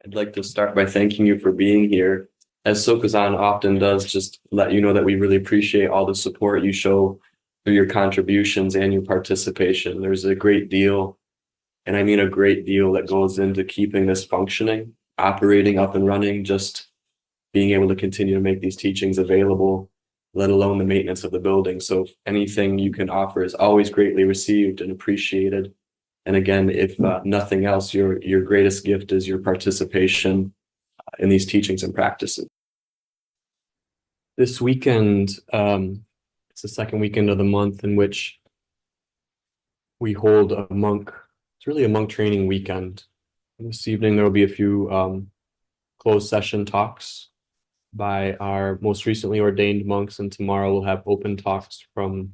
I'd like to start by thanking you for being here. As Sokuzan often does, just let you know that we really appreciate all the support you show through your contributions and your participation. There's a great deal, and I mean a great deal, that goes into keeping this functioning, operating up and running, just being able to continue to make these teachings available, let alone the maintenance of the building. So anything you can offer is always greatly received and appreciated. And again, if nothing else, your greatest gift is your participation in these teachings and practices. This weekend, it's the second weekend of the month in which we hold a monk. It's really a monk training weekend. This evening, there will be a few closed session talks by our most recently ordained monks, and tomorrow we'll have open talks from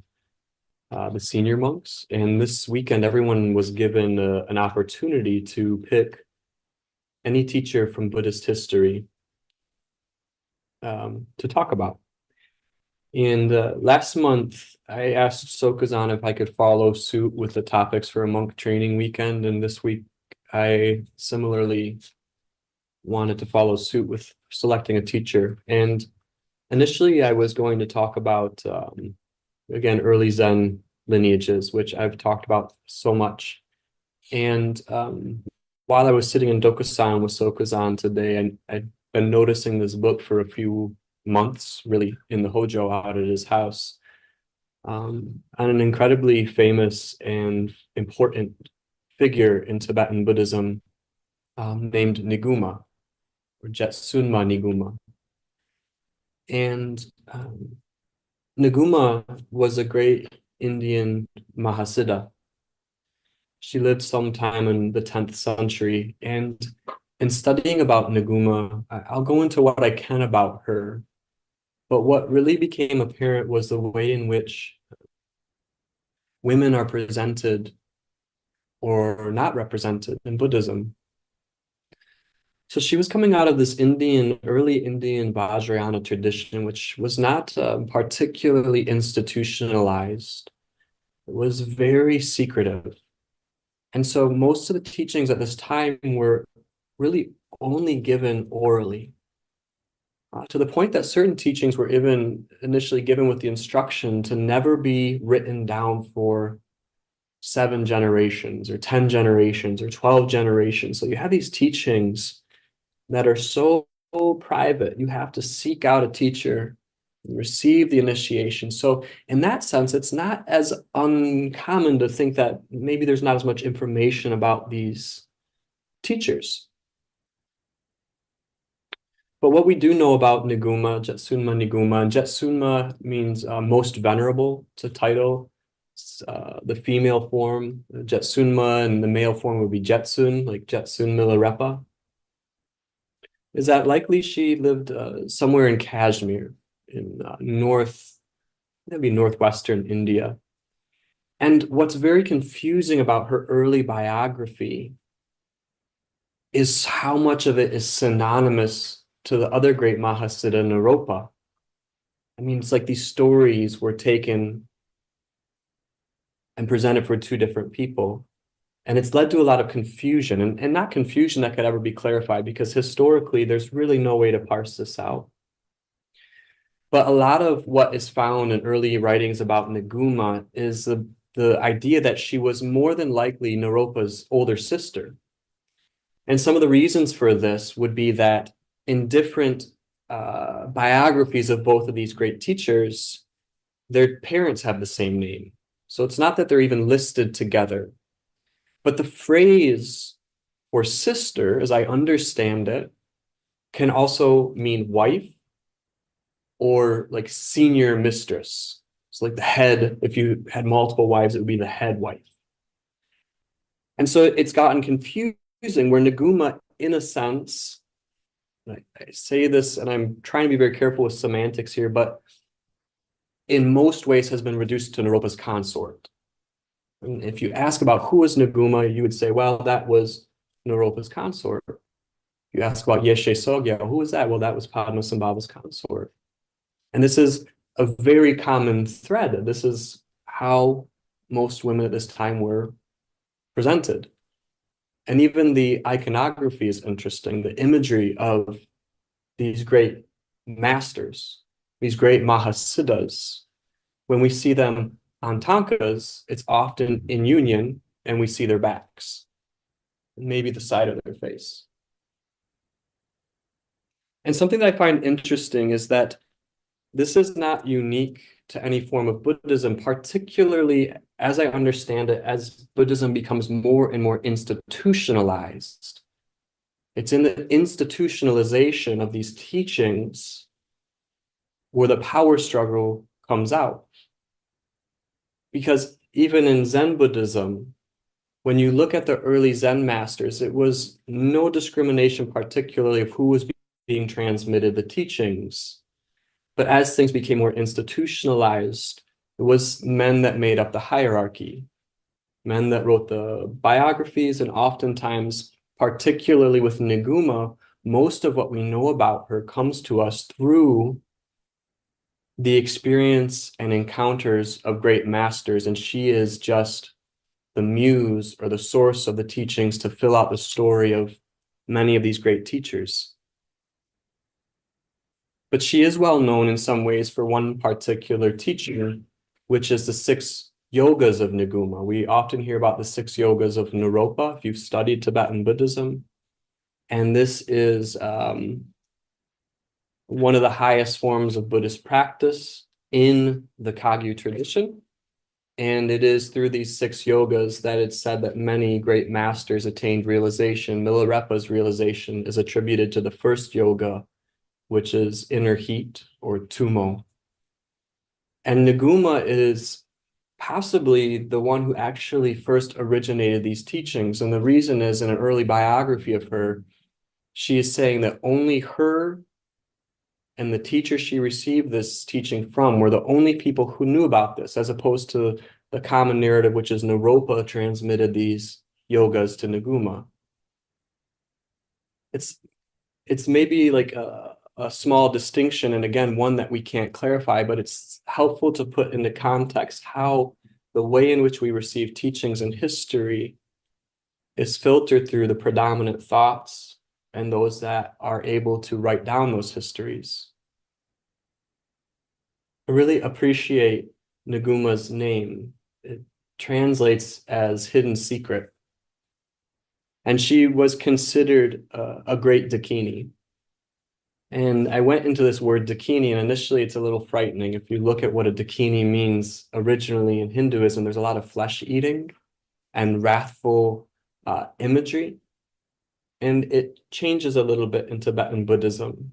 the senior monks. And this weekend, everyone was given an opportunity to pick any teacher from Buddhist history to talk about. And last month, I asked Sokuzan if I could follow suit with the topics for a monk training weekend. And this week, I similarly wanted to follow suit with selecting a teacher. And initially, I was going to talk about, again, early Zen lineages, which I've talked about so much. And while I was sitting in Dokusan with Sokuzan today, I'd been noticing this book for a few months, really, in the Hojo out at his house, on an incredibly famous and important figure in Tibetan Buddhism named Niguma, or Jetsunma Niguma. And Niguma was a great Indian Mahasiddha. She lived sometime in the 10th century. And in studying about Niguma, I'll go into what I can about her. But what really became apparent was the way in which women are presented or not represented in Buddhism. So she was coming out of this early Indian Vajrayana tradition, which was not particularly institutionalized. It was very secretive. And so most of the teachings at this time were really only given orally, to the point that certain teachings were even initially given with the instruction to never be written down for 7 generations or 10 generations or 12 generations. So you have these teachings that are so private. You have to seek out a teacher and receive the initiation. So in that sense, it's not as uncommon to think that maybe there's not as much information about these teachers. But what we do know about Niguma, Jetsunma Niguma, and Jetsunma means most venerable. It's a title. It's, the female form, Jetsunma, and the male form would be Jetsun, like Jetsun Milarepa. Is that likely she lived somewhere in Kashmir, in northwestern India. And what's very confusing about her early biography is how much of it is synonymous to the other great Mahasiddha, Naropa. I mean, it's like these stories were taken and presented for 2 different people. And it's led to a lot of confusion, and not confusion that could ever be clarified, because historically, there's really no way to parse this out. But a lot of what is found in early writings about Niguma is the idea that she was more than likely Naropa's older sister. And some of the reasons for this would be that in different biographies of both of these great teachers, their parents have the same name. So it's not that they're even listed together. But the phrase for sister, as I understand it, can also mean wife or like senior mistress. So like the head, if you had multiple wives, it would be the head wife. And so it's gotten confusing where Niguma, in a sense, I say this and I'm trying to be very careful with semantics here, but in most ways has been reduced to Naropa's consort. And if you ask about who was Niguma, you would say, well, that was Naropa's consort. You ask about Yeshe Sogya, who was that? Well, that was Padmasambhava's consort. And this is a very common thread. This is how most women at this time were presented. And even the iconography is interesting, the imagery of these great masters, these great Mahasiddhas. When we see them on tankas, it's often in union and we see their backs, maybe the side of their face. And something that I find interesting is that this is not unique to any form of Buddhism, particularly as I understand it, as Buddhism becomes more and more institutionalized. It's in the institutionalization of these teachings where the power struggle comes out. Because even in Zen Buddhism, when you look at the early Zen masters, it was no discrimination, particularly of who was being transmitted the teachings. But as things became more institutionalized, it was men that made up the hierarchy, men that wrote the biographies, and oftentimes, particularly with Niguma, most of what we know about her comes to us through the experience and encounters of great masters, and she is just the muse or the source of the teachings to fill out the story of many of these great teachers. But she is well known in some ways for one particular teacher, which is the 6 yogas of Niguma. We often hear about the 6 yogas of Naropa, if you've studied Tibetan Buddhism. And this is one of the highest forms of Buddhist practice in the Kagyu tradition. And it is through these 6 yogas that it's said that many great masters attained realization. Milarepa's realization is attributed to the first yoga, which is inner heat or tumo. And Niguma is possibly the one who actually first originated these teachings. And the reason is, in an early biography of her, she is saying that only her and the teacher she received this teaching from were the only people who knew about this, as opposed to the common narrative, which is Naropa transmitted these yogas to Niguma. It's maybe like a small distinction, and again, one that we can't clarify, but it's helpful to put into context how the way in which we receive teachings in history is filtered through the predominant thoughts and those that are able to write down those histories. I really appreciate Niguma's name. It translates as hidden secret. And she was considered a great Dakini. And I went into this word Dakini, and initially it's a little frightening. If you look at what a Dakini means originally in Hinduism, there's a lot of flesh eating and wrathful imagery. And it changes a little bit in Tibetan Buddhism.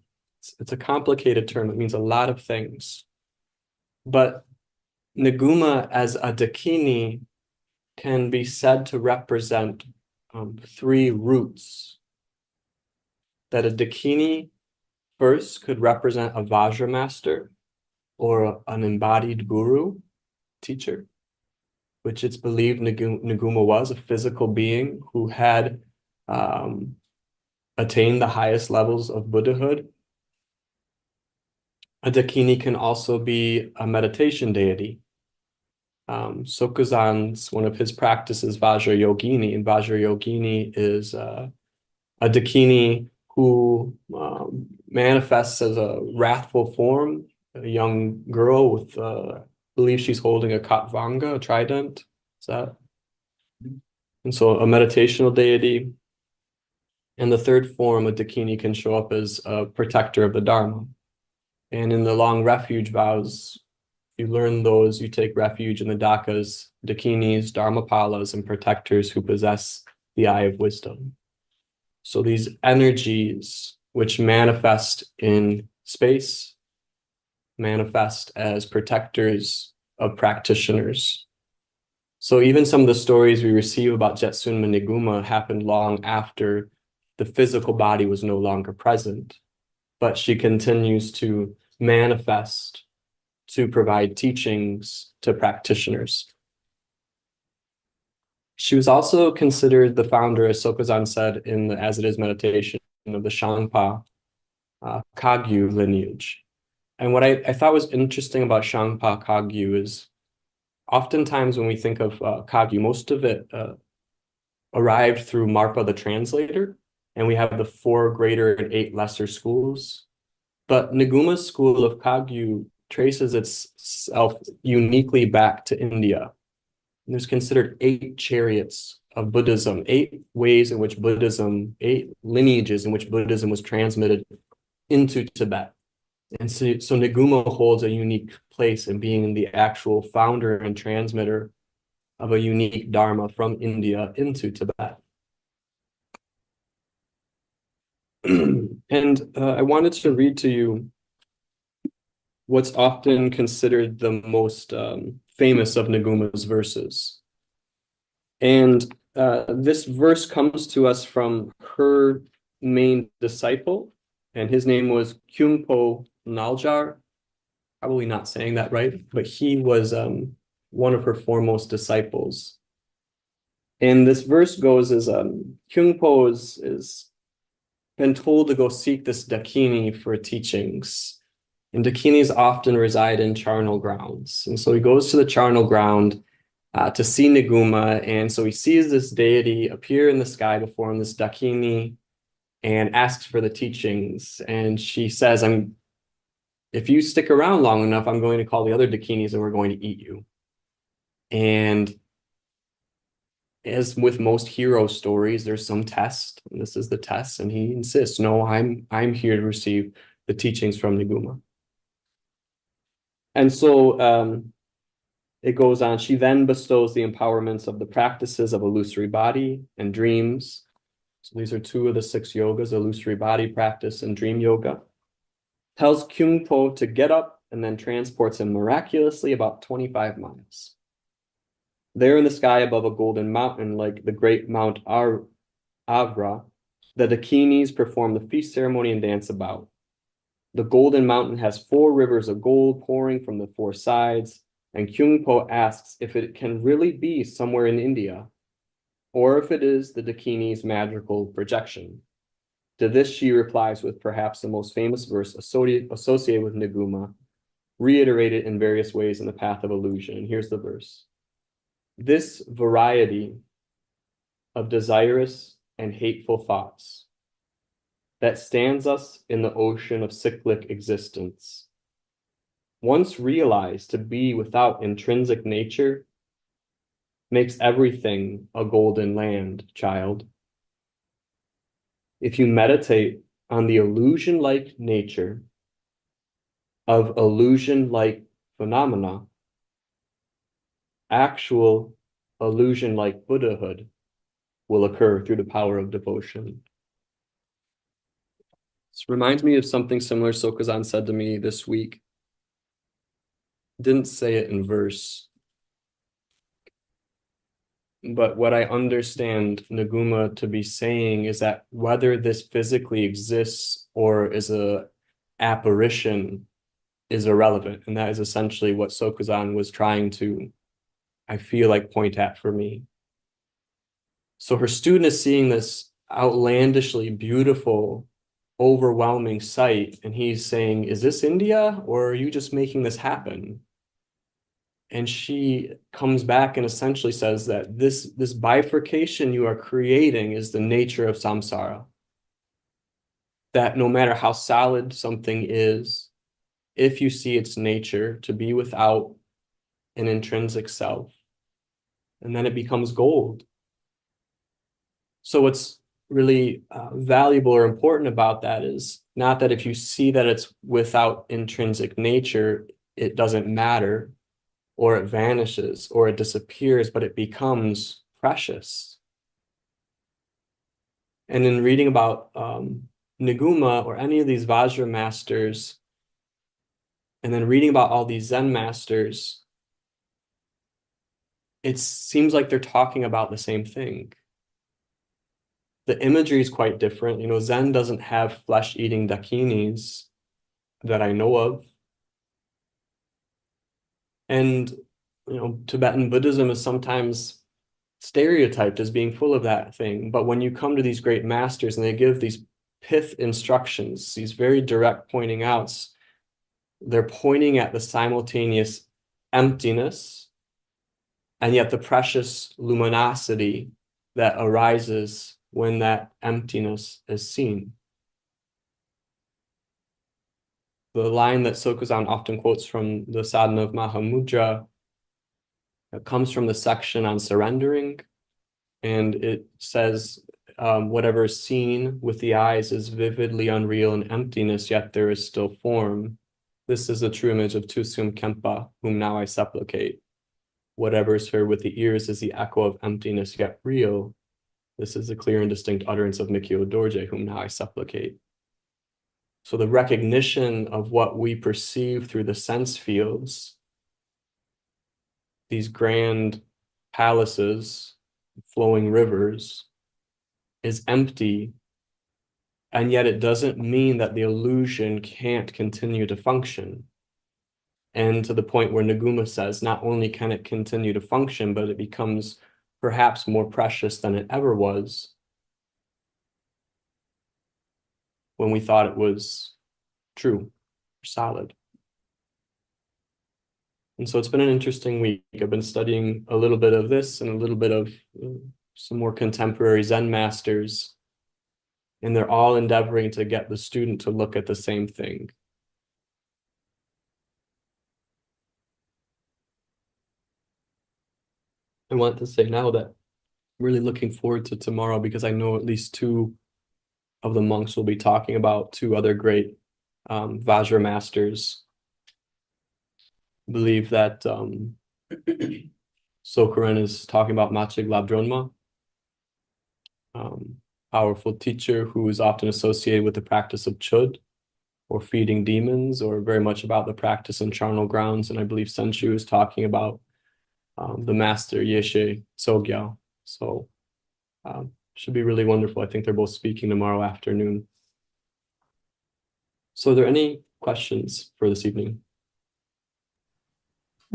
It's a complicated term. It means a lot of things. But Niguma as a Dakini can be said to represent 3 roots. That a Dakini first could represent a Vajra master or an embodied guru, teacher, which it's believed Niguma was, a physical being who had attained the highest levels of Buddhahood. A Dakini can also be a meditation deity. Sokuzan's, one of his practices, Vajra Yogini, and Vajra Yogini is a Dakini who manifests as a wrathful form, a young girl with, I believe she's holding a katvanga, a trident. Is that? And so a meditational deity. And the third form, a Dakini can show up as a protector of the Dharma. And in the long refuge vows, you learn those, you take refuge in the Dakas, Dakinis, Dharmapalas, and protectors who possess the eye of wisdom. So these energies which manifest in space, manifest as protectors of practitioners. So even some of the stories we receive about Jetsunma Niguma happened long after the physical body was no longer present, but she continues to manifest to provide teachings to practitioners. She was also considered the founder, as Sokuzan said in the As It Is meditation, of the Shangpa Kagyu lineage. And what I thought was interesting about Shangpa Kagyu is oftentimes when we think of Kagyu, most of it arrived through Marpa the translator, and we have the 4 greater and 8 lesser schools. But Niguma's school of Kagyu traces itself uniquely back to India. And there's considered 8 chariots of Buddhism, 8 ways in which Buddhism, 8 lineages in which Buddhism was transmitted into Tibet. And so Niguma holds a unique place in being the actual founder and transmitter of a unique Dharma from India into Tibet. And I wanted to read to you what's often considered the most famous of Niguma's verses. And this verse comes to us from her main disciple, and his name was Kyungpo Naljar. Probably not saying that right, but he was one of her foremost disciples. And this verse goes as Kyungpo is been told to go seek this Dakini for teachings. And Dakinis often reside in charnel grounds. And so he goes to the charnel ground to see Niguma. And so he sees this deity appear in the sky before him, this Dakini, and asks for the teachings. And she says, if you stick around long enough, I'm going to call the other Dakinis and we're going to eat you. And as with most hero stories, there's some test, and this is the test, and he insists, no, I'm here to receive the teachings from Niguma. And so it goes on. She then bestows the empowerments of the practices of illusory body and dreams. So these are 2 of the 6 yogas, illusory body practice and dream yoga. Tells Kyungpo to get up and then transports him miraculously about 25 miles. There in the sky above a golden mountain like the great Mount Avra, the Dakinis perform the feast ceremony and dance about. The golden mountain has 4 rivers of gold pouring from the 4 sides, and Kyungpo asks if it can really be somewhere in India, or if it is the Dakini's magical projection. To this she replies with perhaps the most famous verse associated with Niguma, reiterated in various ways in the path of illusion. And here's the verse. This variety of desirous and hateful thoughts that stands us in the ocean of cyclic existence, once realized to be without intrinsic nature, makes everything a golden land, child. If you meditate on the illusion-like nature of illusion-like phenomena, actual illusion-like Buddhahood will occur through the power of devotion. This reminds me of something similar Sokuzan said to me this week. Didn't say it in verse, but what I understand Niguma to be saying is that whether this physically exists or is a apparition is irrelevant. And that is essentially what Sokuzan was trying to, I feel like, point at for me. So her student is seeing this outlandishly beautiful, overwhelming sight, and he's saying, is this India, or are you just making this happen? And she comes back and essentially says that this bifurcation you are creating is the nature of samsara. That no matter how solid something is, if you see its nature to be without an intrinsic self, and then it becomes gold. So what's really valuable or important about that is not that if you see that it's without intrinsic nature, it doesn't matter, or it vanishes, or it disappears, but it becomes precious. And in reading about Niguma or any of these Vajra masters, and then reading about all these Zen masters, it seems like they're talking about the same thing. The imagery is quite different. You know, Zen doesn't have flesh-eating dakinis that I know of. And, you know, Tibetan Buddhism is sometimes stereotyped as being full of that thing. But when you come to these great masters and they give these pith instructions, these very direct pointing outs, they're pointing at the simultaneous emptiness and yet the precious luminosity that arises when that emptiness is seen. The line that Sokuzan often quotes from the sadhana of Mahamudra comes from the section on surrendering, and it says, whatever is seen with the eyes is vividly unreal in emptiness, yet there is still form. This is the true image of Tusum Kempa, whom now I supplicate. Whatever is heard with the ears is the echo of emptiness, yet real. This is the clear and distinct utterance of Mikio Dorje, whom now I supplicate. So the recognition of what we perceive through the sense fields, these grand palaces, flowing rivers, is empty, and yet it doesn't mean that the illusion can't continue to function. And to the point where Niguma says, not only can it continue to function, but it becomes perhaps more precious than it ever was when we thought it was true, solid. And so it's been an interesting week. I've been studying a little bit of this and a little bit of some more contemporary Zen masters, and they're all endeavoring to get the student to look at the same thing. I want to say now that I'm really looking forward to tomorrow, because I know at least two of the monks will be talking about two other great Vajra masters. I believe that Sokuren is talking about Machig Labdronma, powerful teacher who is often associated with the practice of Chud, or feeding demons, or very much about the practice in charnel grounds. And I believe Senshu is talking about the master Yeshe Tsogyal. So should be really wonderful. I think they're both speaking tomorrow afternoon. So are there any questions for this evening?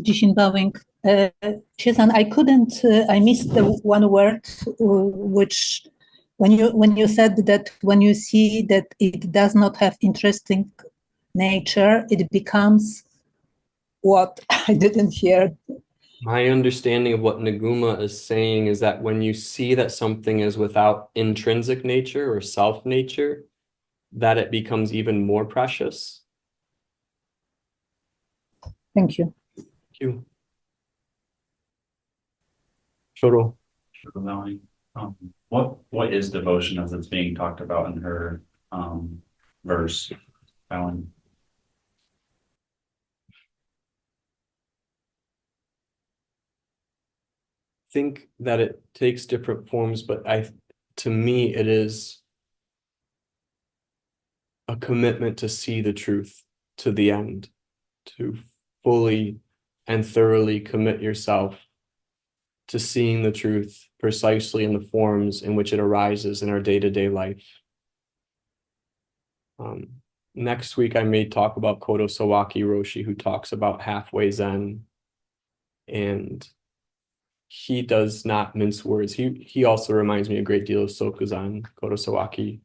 Jishin bowing. Chiezan, I missed the one word which, when you said that when you see that it does not have interesting nature, it becomes what? I didn't hear. My understanding of what Niguma is saying is that when you see that something is without intrinsic nature or self nature, that it becomes even more precious. Thank you. Thank you. Shoro. What is devotion as it's being talked about in her verse, Alan? Think that it takes different forms, but to me, it is a commitment to see the truth to the end, to fully and thoroughly commit yourself to seeing the truth precisely in the forms in which it arises in our day-to-day life. Next week, I may talk about Kodo Sawaki Roshi, who talks about halfway Zen, and he does not mince words. He also reminds me a great deal of Sokuzan, Kodo Sawaki,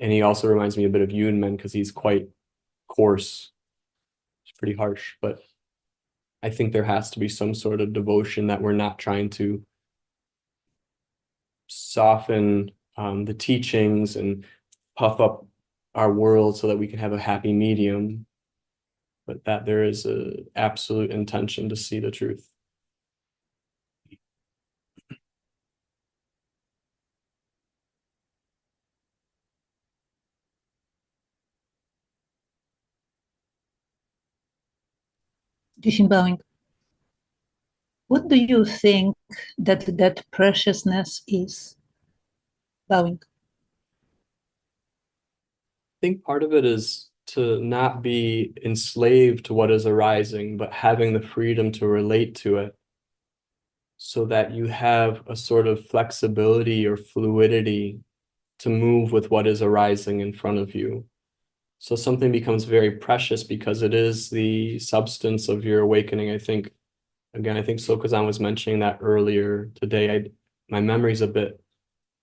and he also reminds me a bit of Yunmen because he's quite coarse. It's pretty harsh, but I think there has to be some sort of devotion that we're not trying to soften the teachings and puff up our world so that we can have a happy medium, but that there is an absolute intention to see the truth. Jishin bowing. What do you think that preciousness is? Bowing. I think part of it is to not be enslaved to what is arising, but having the freedom to relate to it, so that you have a sort of flexibility or fluidity to move with what is arising in front of you. So something becomes very precious because it is the substance of your awakening. I think Sokuzan was mentioning that earlier today. My memory's a bit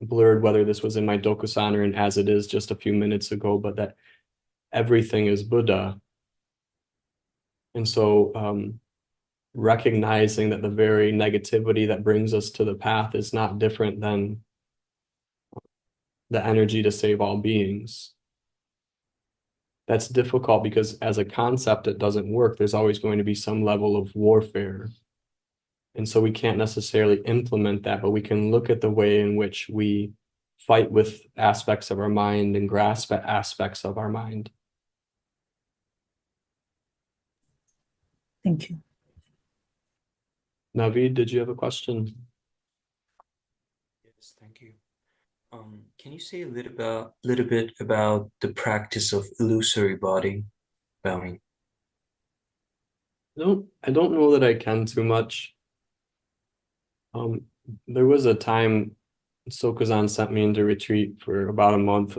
blurred whether this was in my Dokusan or in As It Is just a few minutes ago, but that everything is Buddha. And so recognizing that the very negativity that brings us to the path is not different than the energy to save all beings. That's difficult because as a concept, it doesn't work. There's always going to be some level of warfare. And so we can't necessarily implement that, but we can look at the way in which we fight with aspects of our mind and grasp at aspects of our mind. Thank you. Naveed, did you have a question? Yes, thank you. Can you say a little bit about the practice of illusory body bowing? I don't know that I can too much. There was a time Sokuzan sent me into retreat for about a month,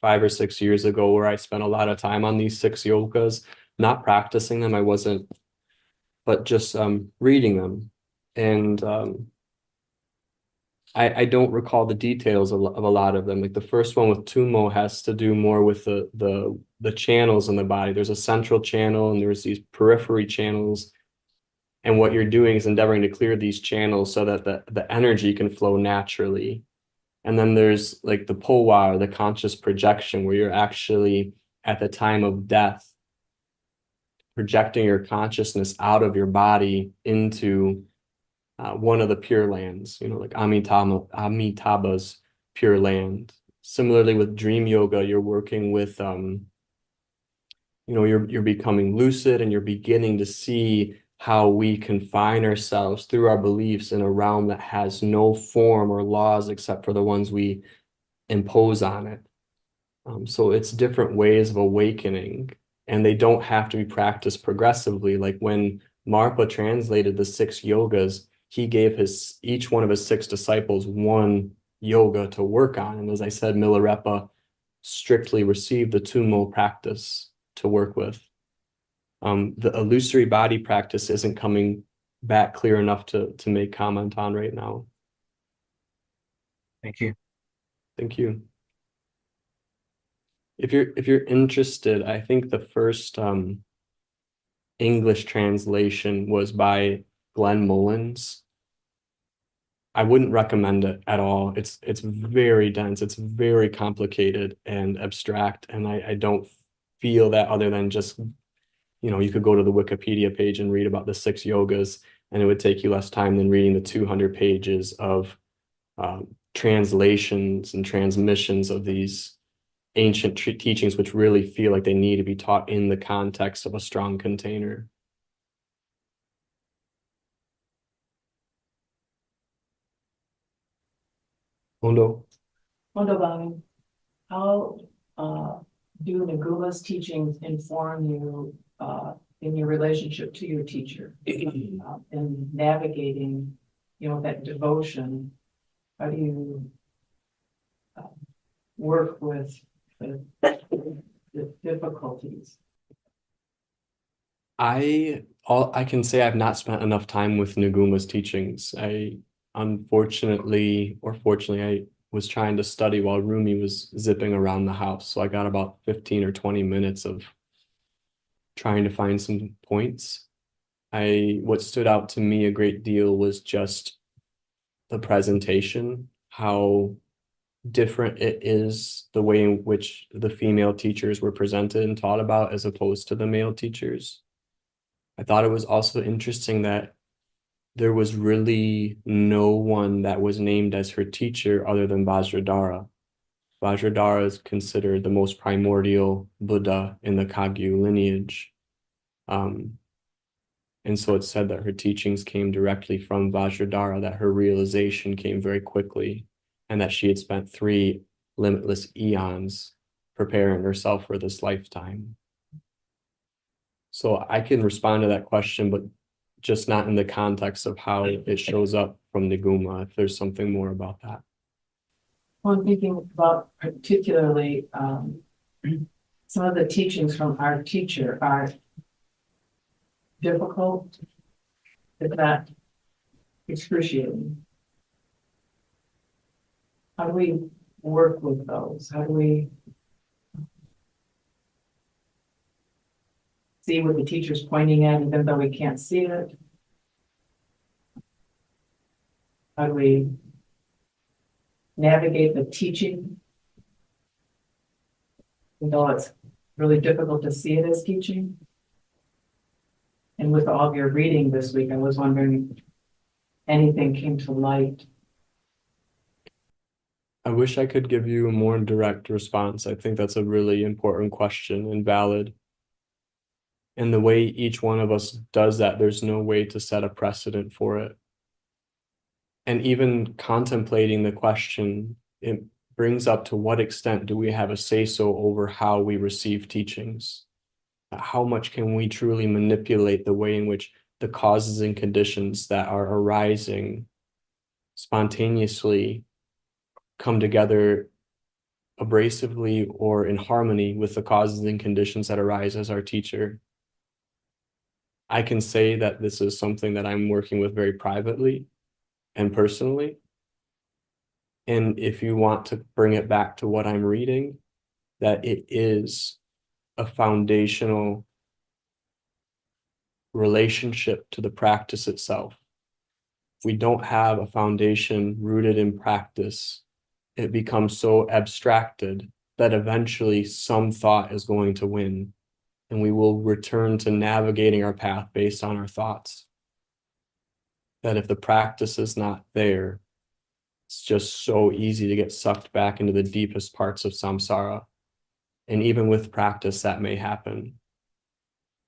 5 or 6 years ago, where I spent a lot of time on these 6 yogas, not practicing them. I wasn't, but just reading them. And I don't recall the details of a lot of them. Like the first one with Tumo has to do more with the channels in the body. There's a central channel and there's these periphery channels. And what you're doing is endeavoring to clear these channels so that the energy can flow naturally. And then there's like the powa, or the conscious projection, where you're actually at the time of death, projecting your consciousness out of your body into one of the pure lands, like Amitabha's pure land. Similarly with dream yoga, you're working with, you're becoming lucid and you're beginning to see how we confine ourselves through our beliefs in a realm that has no form or laws except for the ones we impose on it. So it's different ways of awakening, and they don't have to be practiced progressively. Like when Marpa translated the 6 yogas, he gave each one of his 6 disciples one yoga to work on. And as I said, Milarepa strictly received the Tumo practice to work with. The illusory body practice isn't coming back clear enough to make comment on right now. Thank you. Thank you. If you're interested, I think the first English translation was by Glenn Mullins. I wouldn't recommend it at all. It's very dense, it's very complicated and abstract, and I don't feel that other than just, you could go to the Wikipedia page and read about the 6 yogas, and it would take you less time than reading the 200 pages of translations and transmissions of these ancient teachings, which really feel like they need to be taught in the context of a strong container. Hondo. Hondo, how do Naguma's teachings inform you in your relationship to your teacher in navigating, that devotion? How do you work with the difficulties? I can say I've not spent enough time with Naguma's teachings. Unfortunately, or fortunately, I was trying to study while Rumi was zipping around the house. So I got about 15 or 20 minutes of trying to find some points. What stood out to me a great deal was just the presentation, how different it is, the way in which the female teachers were presented and taught about as opposed to the male teachers. I thought it was also interesting that there was really no one that was named as her teacher other than Vajradhara. Vajradhara is considered the most primordial Buddha in the Kagyu lineage. And so it's said that her teachings came directly from Vajradhara, that her realization came very quickly, and that she had spent 3 limitless eons preparing herself for this lifetime. So I can respond to that question, but just not in the context of how it shows up from Niguma, if there's something more about that. Well, I'm thinking about particularly some of the teachings from our teacher are difficult, if not excruciating. How do we work with those? How do we see what the teacher's pointing at, even though we can't see it? How do we navigate the teaching? Even though it's really difficult to see it as teaching. And with all of your reading this week, I was wondering if anything came to light. I wish I could give you a more direct response. I think that's a really important question and valid. And the way each one of us does that, there's no way to set a precedent for it. And even contemplating the question, it brings up to what extent do we have a say-so over how we receive teachings? How much can we truly manipulate the way in which the causes and conditions that are arising spontaneously come together abrasively or in harmony with the causes and conditions that arise as our teacher? I can say that this is something that I'm working with very privately and personally. And if you want to bring it back to what I'm reading, that it is a foundational relationship to the practice itself. If we don't have a foundation rooted in practice, it becomes so abstracted that eventually some thought is going to win, and we will return to navigating our path based on our thoughts. That if the practice is not there, it's just so easy to get sucked back into the deepest parts of samsara. And even with practice, that may happen.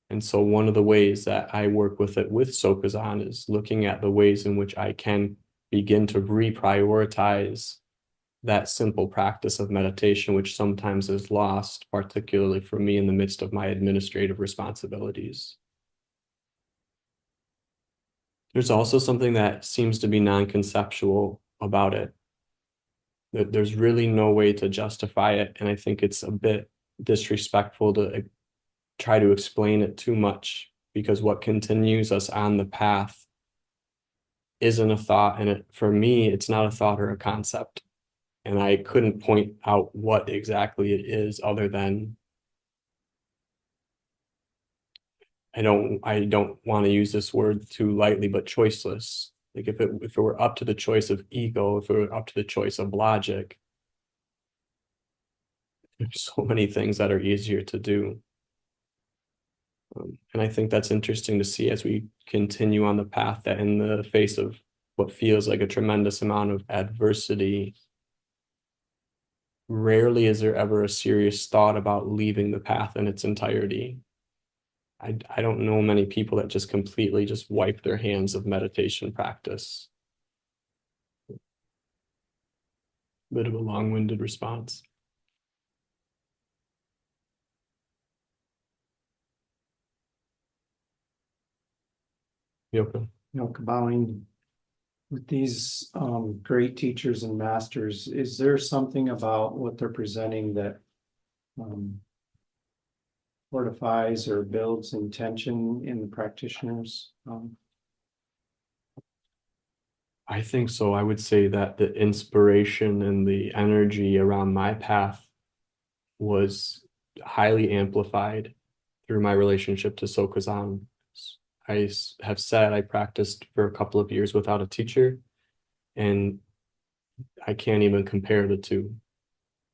And so one of the ways that I work with it with Sokuzan is looking at the ways in which I can begin to reprioritize that simple practice of meditation, which sometimes is lost, particularly for me in the midst of my administrative responsibilities. There's also something that seems to be non-conceptual about it. That there's really no way to justify it, and I think it's a bit disrespectful to try to explain it too much, because what continues us on the path isn't a thought, and for me, it's not a thought or a concept. And I couldn't point out what exactly it is other than I don't want to use this word too lightly, but choiceless. Like if it were up to the choice of ego, if it were up to the choice of logic, there's so many things that are easier to do. And I think that's interesting to see as we continue on the path, that in the face of what feels like a tremendous amount of adversity, rarely is there ever a serious thought about leaving the path in its entirety. I don't know many people that just completely just wipe their hands of meditation practice. Bit of a long-winded response. Yoko. Bowing with these great teachers and masters, is there something about what they're presenting that fortifies or builds intention in the practitioners? I think so. I would say that the inspiration and the energy around my path was highly amplified through my relationship to Sokuzan. I have said I practiced for a couple of years without a teacher, and I can't even compare the two.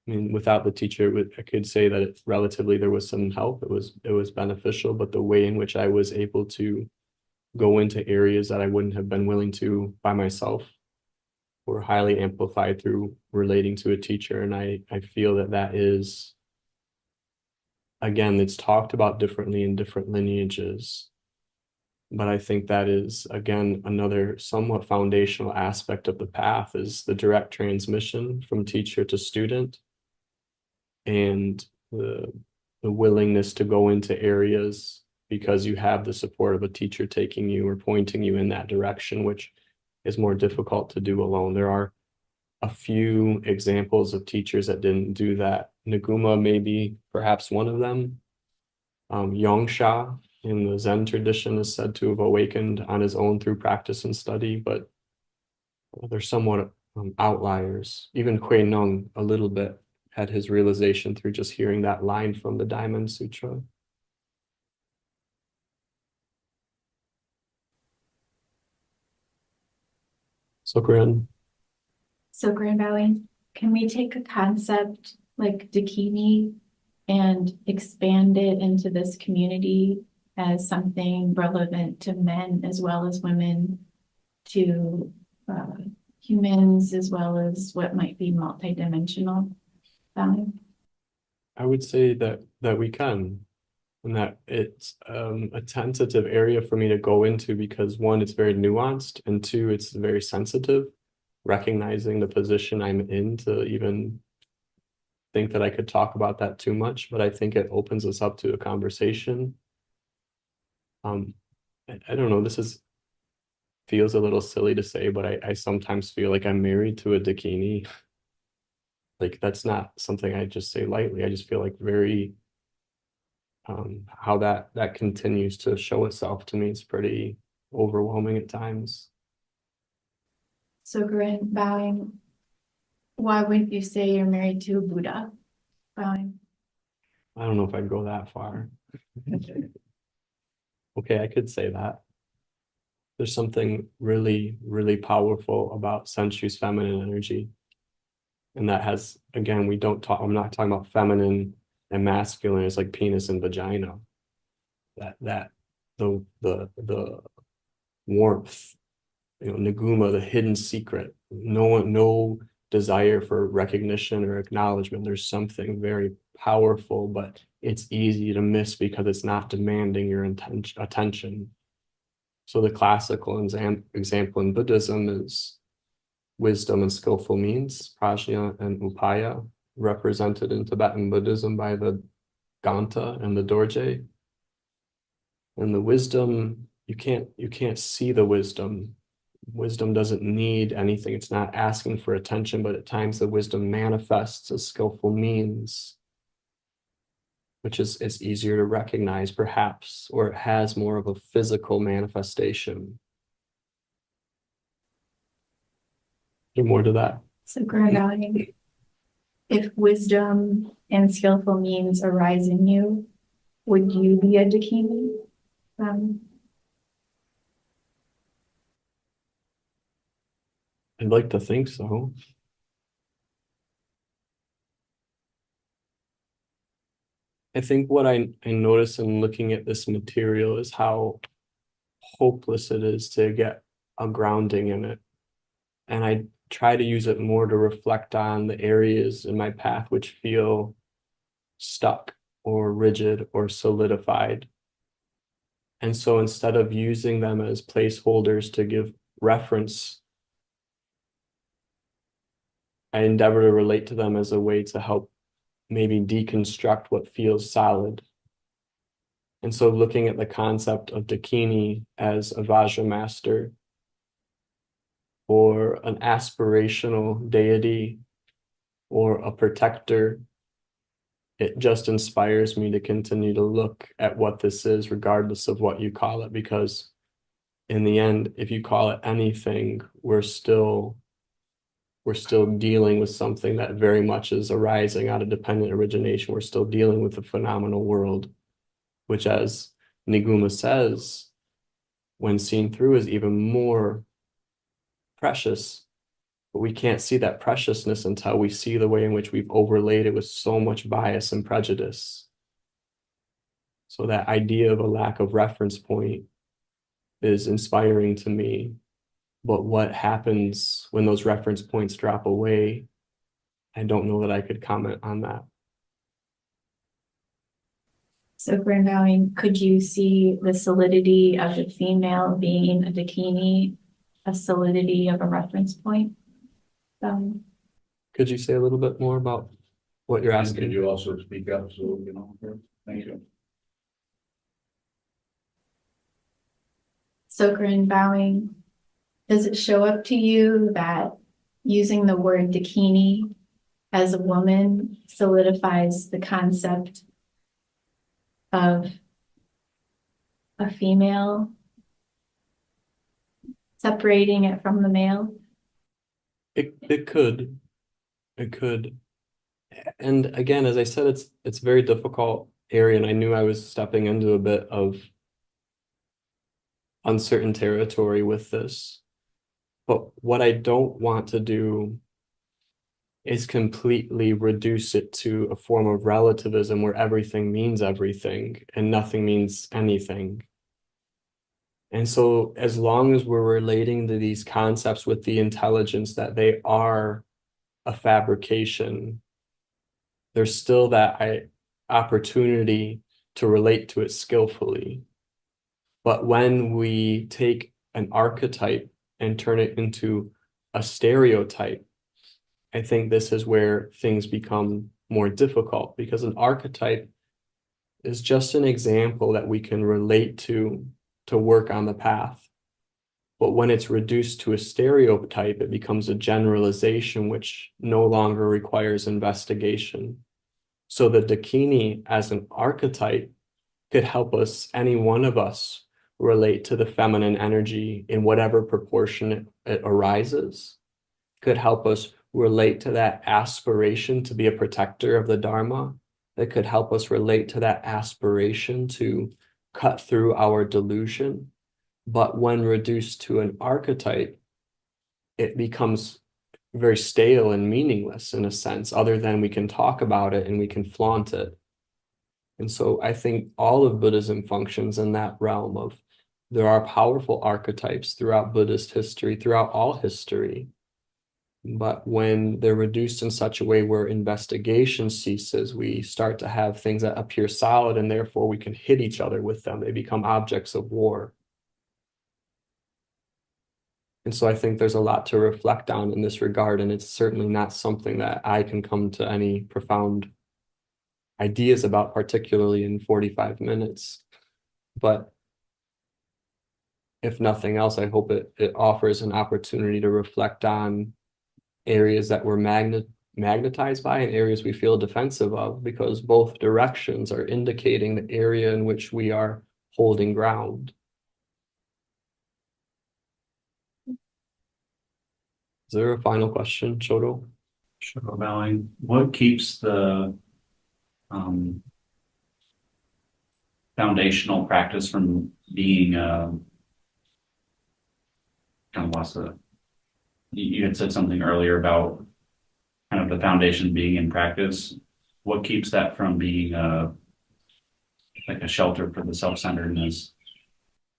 I mean, without the teacher, I could say that relatively there was some help. It was beneficial, but the way in which I was able to go into areas that I wouldn't have been willing to by myself were highly amplified through relating to a teacher. And I feel that that is, again, it's talked about differently in different lineages. But I think that is, again, another somewhat foundational aspect of the path is the direct transmission from teacher to student, and the willingness to go into areas because you have the support of a teacher taking you or pointing you in that direction, which is more difficult to do alone. There are a few examples of teachers that didn't do that. Niguma may be perhaps one of them. Yongsha in the Zen tradition is said to have awakened on his own through practice and study, but they're somewhat outliers. Even Kui Nung a little bit had his realization through just hearing that line from the Diamond Sutra. Sokurin. So Grand Valley, can we take a concept like Dakini and expand it into this community as something relevant to men as well as women, to humans as well as what might be multidimensional value? I would say that we can, and that it's a tentative area for me to go into because one, it's very nuanced, and two, it's very sensitive, recognizing the position I'm in to even think that I could talk about that too much, but I think it opens us up to a conversation. I don't know, feels a little silly to say, but I sometimes feel like I'm married to a Dakini. Like that's not something I just say lightly. I just feel like very how that continues to show itself to me is pretty overwhelming at times. So Grand Valley, why wouldn't you say you're married to a Buddha? Valley. I don't know if I'd go that far. Okay, I could say that. There's something really, really powerful about sensuous feminine energy. And that has, again, I'm not talking about feminine and masculine, it's like penis and vagina. The warmth, Niguma, the hidden secret, no desire for recognition or acknowledgement. There's something very powerful, but it's easy to miss because it's not demanding your attention. So the classical example in Buddhism is wisdom and skillful means, prajna and upaya, represented in Tibetan Buddhism by the Ganta and the Dorje. And the wisdom, you can't see the wisdom. Wisdom doesn't need anything. It's not asking for attention, but at times the wisdom manifests as skillful means, which is easier to recognize perhaps, or it has more of a physical manifestation. There's more to that. So Grand Valley, if wisdom and skillful means arise in you, would you be a Dakini? I'd like to think so. I think what I notice in looking at this material is how hopeless it is to get a grounding in it. And I try to use it more to reflect on the areas in my path which feel stuck or rigid or solidified. And so instead of using them as placeholders to give reference, I endeavor to relate to them as a way to help maybe deconstruct what feels solid. And so looking at the concept of Dakini as a Vajra master or an aspirational deity or a protector, it just inspires me to continue to look at what this is, regardless of what you call it, because in the end, if you call it anything, we're still dealing with something that very much is arising out of dependent origination. We're still dealing with the phenomenal world, which, as Niguma says, when seen through, is even more precious. But we can't see that preciousness until we see the way in which we've overlaid it with so much bias and prejudice. So that idea of a lack of reference point is inspiring to me. But what happens when those reference points drop away? I don't know that I could comment on that. So Grand Valley, could you see the solidity of the female being a Dakini, a solidity of a reference point? Could you say a little bit more about what you're asking? Could you also speak up so thank you. So Grand Valley, does it show up to you that using the word Dakini as a woman solidifies the concept of a female, separating it from the male? It could. And again, as I said, it's a very difficult area, and I knew I was stepping into a bit of uncertain territory with this. But what I don't want to do is completely reduce it to a form of relativism where everything means everything and nothing means anything. And so as long as we're relating to these concepts with the intelligence that they are a fabrication, there's still that opportunity to relate to it skillfully. But when we take an archetype and turn it into a stereotype, I think this is where things become more difficult, because an archetype is just an example that we can relate to work on the path. But when it's reduced to a stereotype, it becomes a generalization which no longer requires investigation. So the Dakini as an archetype could help us, any one of us, relate to the feminine energy in whatever proportion it arises, could help us relate to that aspiration to be a protector of the Dharma, that could help us relate to that aspiration to cut through our delusion. But when reduced to an archetype, it becomes very stale and meaningless in a sense, other than we can talk about it and we can flaunt it. And so I think all of Buddhism functions in that realm of there are powerful archetypes throughout Buddhist history, throughout all history. But when they're reduced in such a way where investigation ceases, we start to have things that appear solid, and therefore we can hit each other with them. They become objects of war. And so I think there's a lot to reflect on in this regard, and it's certainly not something that I can come to any profound ideas about, particularly in 45 minutes. But if nothing else, I hope it offers an opportunity to reflect on areas that we're magnetized by and areas we feel defensive of, because both directions are indicating the area in which we are holding ground. Is there a final question, Shoto? Sure, bowing. What keeps the foundational practice from being kind of lost the, you had said something earlier about kind of the foundation being in practice. What keeps that from being like a shelter for the self-centeredness?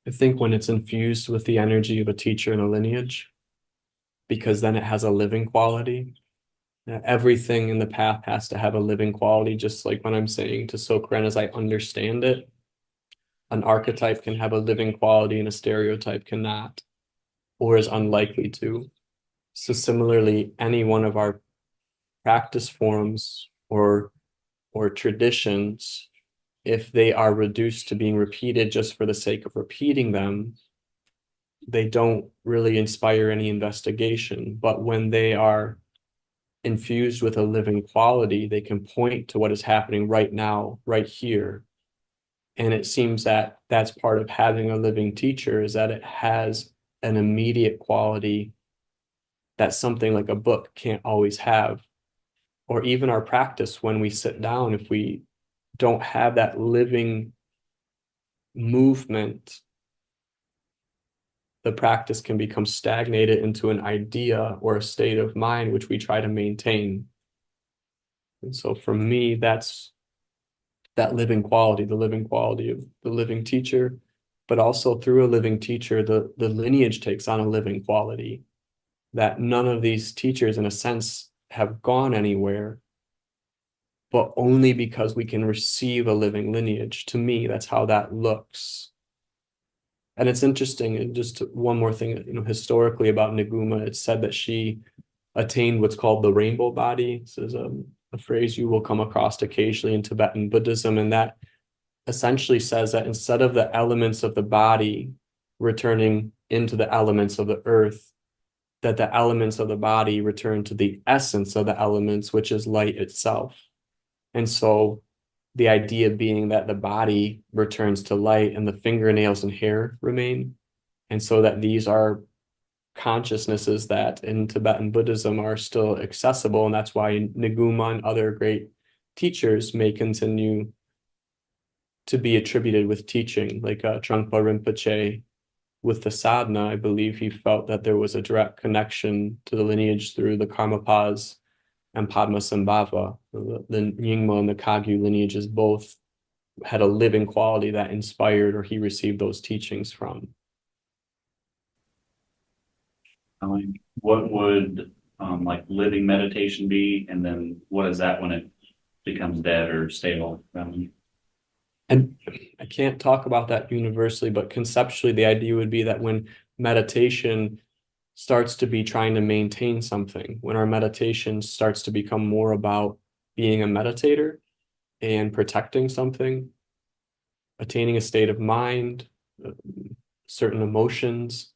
I think when it's infused with the energy of a teacher and a lineage, because then it has a living quality. Everything in the path has to have a living quality, just like when I'm saying to Sokran, as I understand it, an archetype can have a living quality and a stereotype cannot, or is unlikely to. So similarly, any one of our practice forms or traditions, if they are reduced to being repeated just for the sake of repeating them, they don't really inspire any investigation. But when they are infused with a living quality, they can point to what is happening right now, right here. And it seems that that's part of having a living teacher, is that it has an immediate quality that something like a book can't always have. Or even our practice when we sit down, if we don't have that living movement, the practice can become stagnated into an idea or a state of mind which we try to maintain. And so for me, that's that living quality, the living quality of the living teacher, but also through a living teacher, the lineage takes on a living quality, that none of these teachers, in a sense, have gone anywhere, but only because we can receive a living lineage. To me, that's how that looks. And it's interesting, and just one more thing, historically about Niguma, it's said that she attained what's called the rainbow body. This is a phrase you will come across occasionally in Tibetan Buddhism, and that essentially says that instead of the elements of the body returning into the elements of the earth, that the elements of the body return to the essence of the elements, which is light itself. And so the idea being that the body returns to light and the fingernails and hair remain. And so that these are consciousnesses that in Tibetan Buddhism are still accessible. And that's why Niguma and other great teachers may continue to be attributed with teaching, like Trungpa Rinpoche with the sadhana, I believe he felt that there was a direct connection to the lineage through the Karmapas and Padmasambhava. The Nyingma and the Kagyu lineages both had a living quality that inspired or he received those teachings from. What would like living meditation be, and then what is that when it becomes dead or stable? And I can't talk about that universally, but conceptually, the idea would be that when meditation starts to be trying to maintain something, when our meditation starts to become more about being a meditator and protecting something, attaining a state of mind, certain emotions,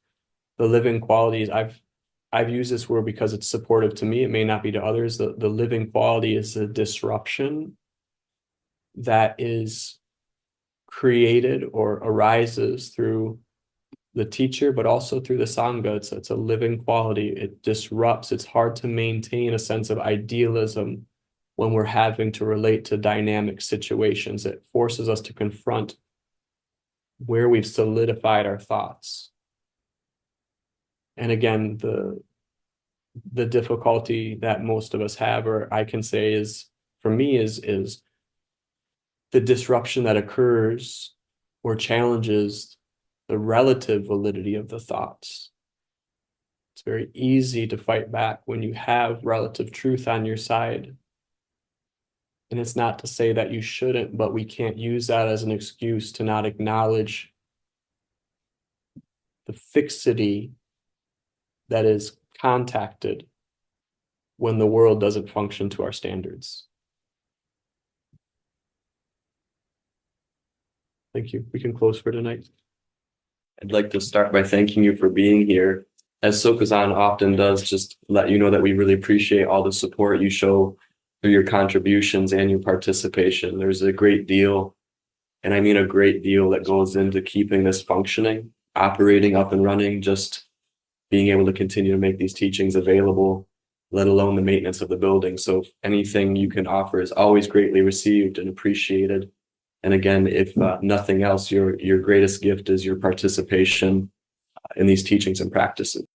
the living qualities. I've used this word because it's supportive to me. It may not be to others. The living quality is the disruption that is created or arises through the teacher, but also through the Sangha. It's a living quality. It disrupts. It's hard to maintain a sense of idealism when we're having to relate to dynamic situations. It forces us to confront where we've solidified our thoughts. And again, the difficulty that most of us have, or I can say is, for me, is the disruption that occurs or challenges the relative validity of the thoughts. It's very easy to fight back when you have relative truth on your side. And it's not to say that you shouldn't, but we can't use that as an excuse to not acknowledge the fixity that is contacted when the world doesn't function to our standards. Thank you. We can close for tonight. I'd like to start by thanking you for being here. As Sokuzan often does, just let you know that we really appreciate all the support you show through your contributions and your participation. There's a great deal, and I mean a great deal, that goes into keeping this functioning, operating, up and running, just being able to continue to make these teachings available, let alone the maintenance of the building. So anything you can offer is always greatly received and appreciated. And again, if nothing else, your greatest gift is your participation in these teachings and practices.